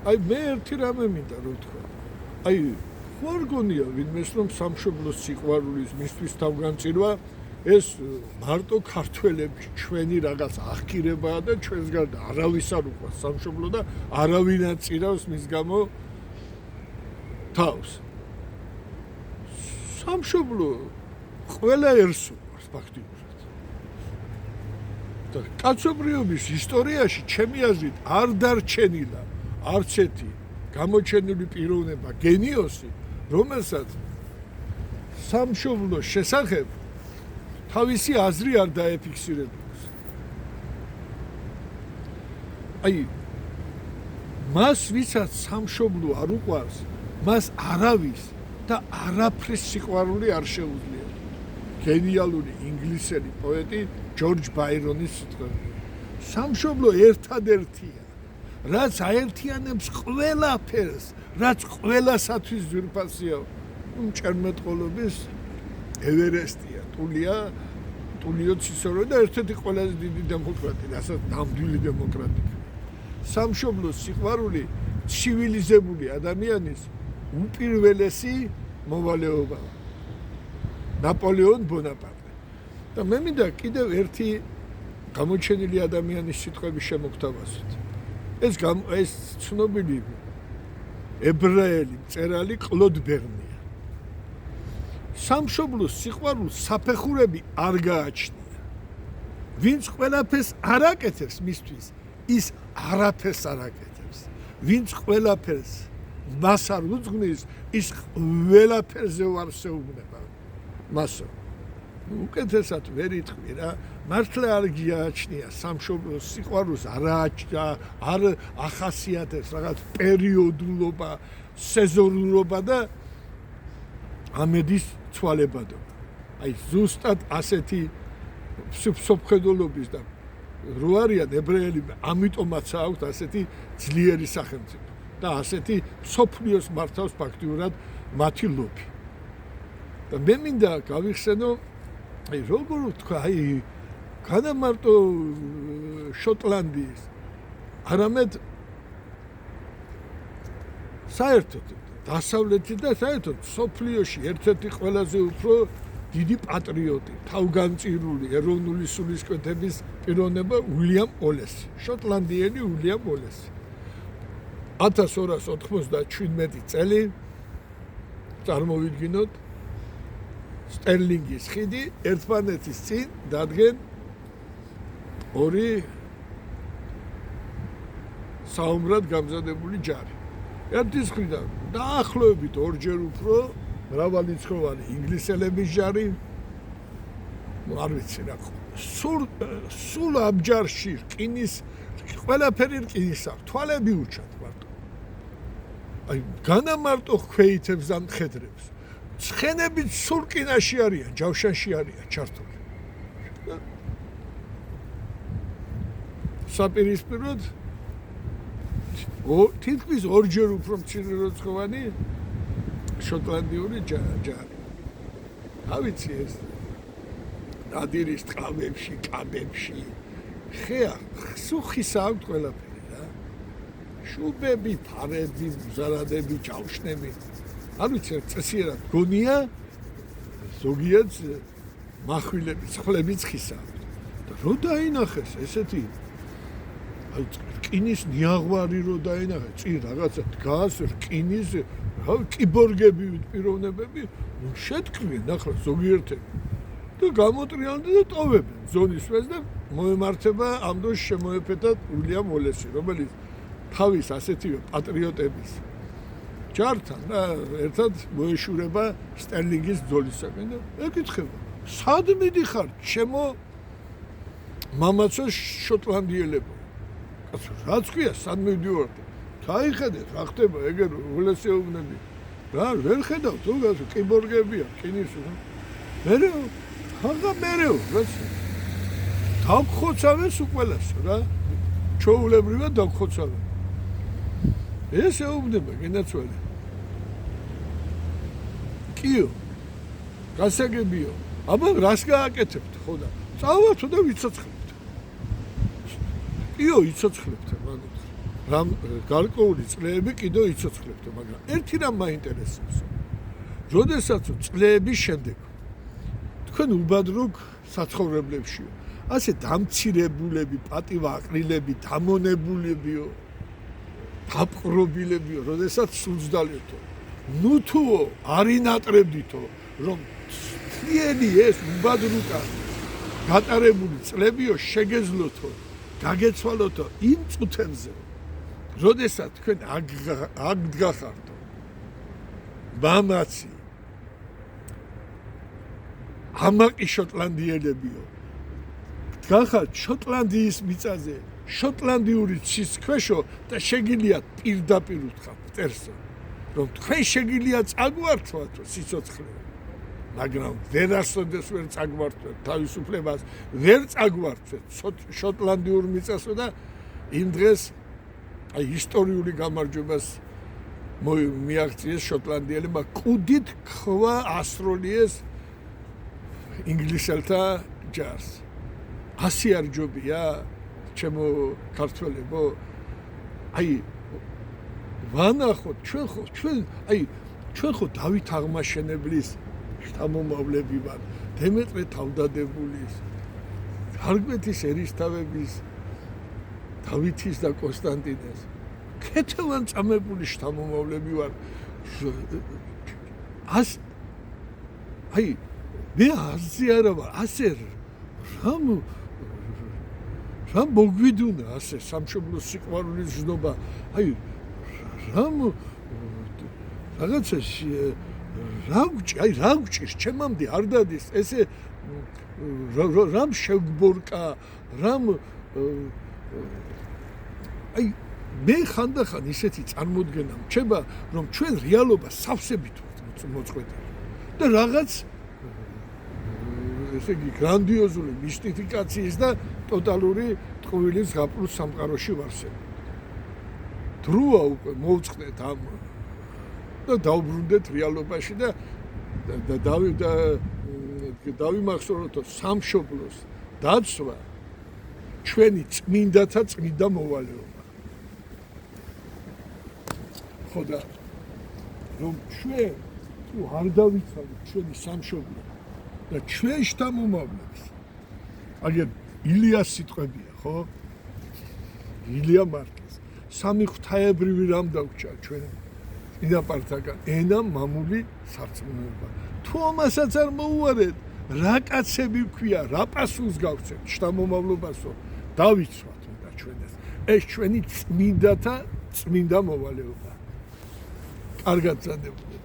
აი მე ერთი რამე მინდა რომ თქვა. აი ხوار გონია ვინმეს რომ სამშობლოს სიყვარულის მისთვის თავგანწირვა ეს მარტო ქართველები ჩვენი რაღაც აღქირებაა და ჩვენს გარდა არავის არ უყვარს სამშობლო და არავინ არ წირავს მის გამო თავს. სამშობლო ყველა ერს უყვარს ფაქტიურად. და კაცობრიობის ისტორიაში ჩემი აზრით არ დარჩენილა არც ერთი გამოჩენილი პიროვნება გენიოსი, რომელსაც სამშობლოს შესახებ თავისი აზრი არ დაეფიქსირებულს. აი მას ვისაც სამშობლო არ უყვარს, მას არავის და არაფრის სიყვარული არ შეუძლია. გენიალური ინგლისელი პოეტი ჯორჯ ბაირონის სიტყვები. სამშობლო ერთადერთია, რაც აერთიანებს ყველაფერს, რაც ყველასათვის ძვირფასია. მჭერმეტყოლობის ევერესტია, ტულიო ციცერო და ერთ-ერთი ყველაზე დიდი დემოკრატი, რასაც ნამდვილი დემოკრატია. სამშობლოს სიყვარული ცივილიზებული ადამიანის უპირველესი მოვალეობაა. ნაპოლეონ ბონაპარტე. და მე მინდა კიდევ ერთი გამოჩენილი ადამიანის სიტყვები შემოგთავაზოთ. ეს ცნობილი ებრაელი მწერალი კლოდ ბერნია. სამშობლოს სიყვარულს საფეხურები არ გააჩნია. ვინც ყველაფერს არ აკეთებს მისთვის, ის არაფერს არ აკეთებს. ვინც ყველაფერს მას არ უძღვნის, ის ყველაფერზე არ შეუნება. მასო უკეთესად ვერ იტყვი რა, მართლა არ გააჩნია სამშობლოს სიყვარულს არ ახასიათებს რაღაც პერიოდულობა, სეზონურობა და ამედის ცვალებადობა. აი ზუსტად ასეთი სოფხედულობის და რო არიან ებრაელები, ამიტომაც აქვთ ასეთი ძლიერი სახელმწიფო და ასეთი სოფლიოს მართავს ფაქტიურად მათი ლობი. და მე მინდა გავიხსენო, აი როგორ ვთქვა, აი განა მარტო შოტლანდიის, არამედ საერთოდ დასავლეთი და საერთოდ სოფლიოში ერთ-ერთი ყველაზე უფრო დიდი პატრიოტი, თავგანწირული ეროვნული სულისკვეთების პიროვნება უილიამ ოლესი, შოტლანდიელი უილიამ ოლესი. 1297 წელი წარმოვიდგინოთ სტერლინგის ხიდი ერთმანეთის წინ დადგენ ორი საომრად გამზადებული ჯარი. ერთის მხრიდან დაახლოებით ორჯერ უფრო მრავალრიცხოვანი ინგლისელების ჯარი, არ ვიცი რა, სულ ამ ჯარში რკინის, ყველაფერი რკინის აქვს, თვალები უჩათ მარტო. აი განა მარტო ქვეითებს და მხედრებს. ცხენები სულ რკინაში არიან, ჯავშანში არიან ჩართული. საპირისპიროდ თითქმის ორჯერ უფრო მცირერიცხოვანი შოტლანდიური ჯარი. ავიცი ეს ნადირის ტყავებში, კაბებში, ხეა, სუხისა აქვს ყველაფერი რა. შუბები, ფარები, მზარადები, ჭავშნები. არ ვიცი, წესიერად გონია ზოგიერთ מחვილები, ცხლების ხისა. და რო დაინახეს ესეთი აი რკინის ნიაღვარი რო დაინახეს, წინ რაღაცა დგას რკინის კიბორგები პიროვნებები, ნუ შეთქმენ ახლა ზოგიერთები. და გამოტრიალდნენ და ტოვებენ ზონისვეს და მოემართება ამ დროს შემოეფეთათ უილიამ ოლესი, რომელიც თავის ასეთივე პატრიოტების ჯართან და ერთად მოეშურება სტერლინგის ბრძოლისაკენ და ეკითხება, სად მიდიხარ, ჩემო მამაცო შოტლანდიელებო? კაცო, რაც ქვია, სად მივდივართ? გაიხედეთ, რა ხდება, ეგერ ოლესეუბნები. რა, ვერ ხედავ, თუ გასო, კიბორგებია, რკინის. მერე, ხაღა მერეო, რაც დაგხოცავენ უყველას რა. ჩოულებრივად დაგხოცავენ. ეს ეუბნება გენაცვალე. კიო, გასაგებიო, აბა რას გააკეთებთ, ხო და წავალთ და ვიცოცხლებთ. კიო, იცოცხლებთ, მაგით. რამ გარკვეული წლები კიდევ იცოცხლებდო, მაგრამ ერთი რამ მაინტერესებს. როდესაც წლების შემდეგ თქვენ უბადროგ საცხოვრებლებშიო, ასე დამცირებულები, პატივაყრილები, დამონებულებიო, დაპყრობილებიო, როდესაც სულძდალეთო. ნუ თუო არინატრებდითო, რომ მთლიანი ეს უბადრუკა გატარებული წლებიო შეგეძლოთო, გაგეცვალოთო იმ წუთებზე, როდესაც თქვენ აგდგახარდო. მამაცი ამაყი შოტლანდიელებიო. გახართ შოტლანდიის მიწაზე, შოტლანდიური ცის ქვეშო და შეგიძლიათ პირდაპირ უთხრათ მტერსო, რომ თქვენ შეგიძლიათ წაგვართვათო სიცოცხლე. მაგრამ ვერასოდეს ვერ წაგვართვეთ თავისუფლებას, ვერ წაგვართვეთ შოტლანდიურ მიწასო და იმ დღეს აი ისტორიული გამარჯვებას მიაღწიეს შოტლანდიელებმა, კუდით ქვა ასროლიეს ინგლისელთა ჯარს. ასე არ ჯობია ჩემო ქართველებო? აი ვანახოთ ჩვენ ხო დავით აღმაშენებლის შთამომავლები ვართ, დემეტრე თავდადებულის, გარკვეთის ერისთავების, დავითის და კონსტანტინეს, ქეთევან წამებული შთამომავლები ვართ. აი მე ასე არა ვარ, ასე რამ მოგვიდუნა ასე სამშობლოს სიყვარულის ზნობა, აი რამ რაღაცა რა გვჭირს ჩემამდე არ დადის ესე რამ შეგვბორკა, რამ აი მე ხანდახან ისეთი წარმოდგენა მჩება, რომ ჩვენ რეალობას სავსებით ვართ მოწყვეტილი და რაღაც ესე იგი გრანდიოზული მისტიფიკაციის და ტოტალური ტყუილის ზღაპრუს სამყაროში ვარსებთ. დროა უკვე მოვწყდეთ ამ და დავბრუნდეთ რეალობაში და დავიმახსოვროთ სამშობლოს დაცვა ჩვენი წმინდათა წმინდა მოვალეობა. ხო და რომ ჩვენ თუ არ დავიცავთ ჩვენი სამშობლო და ჩვენ შთამომავლებს, აგერ ილიას სიტყვებია, ხო? ილია მარკეს. სამი ღვთაებრივი რამ დაგვჭა ჩვენ წინაპართაგან, ენა, მამული, სარწმუნოება. თუ ამასაც არ მოუარეთ, რა კაცები ვქვია, რა პასუხს გავცეთ შთამომავლობასო, დავიცვათ უნდა ჩვენ ეს ჩვენი წმინდათა წმინდა მოვალეობა. კარგად ზადებული.